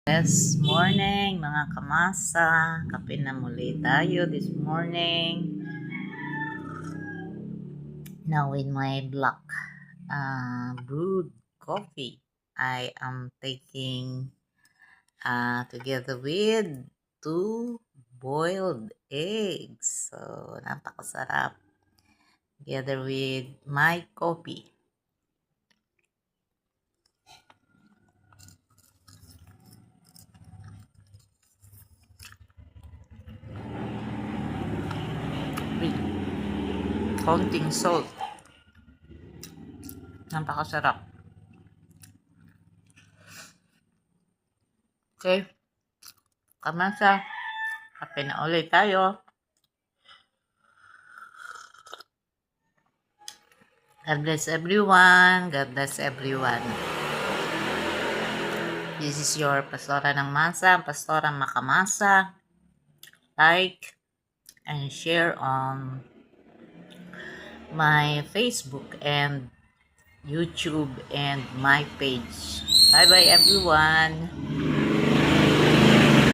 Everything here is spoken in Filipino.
Yes, morning mga kamasa. Kape na muli tayo this morning. Now with my black brewed coffee, I am taking together with 2 boiled eggs. So, napakasarap. Together with my coffee. With konting salt. Napakasarap. Okay. Kamasa. Kape na ulit tayo. God bless everyone. God bless everyone. This is your Pastora ng Masa, Pastora Makamasa. Like and share on my Facebook and YouTube and my page. Bye bye everyone.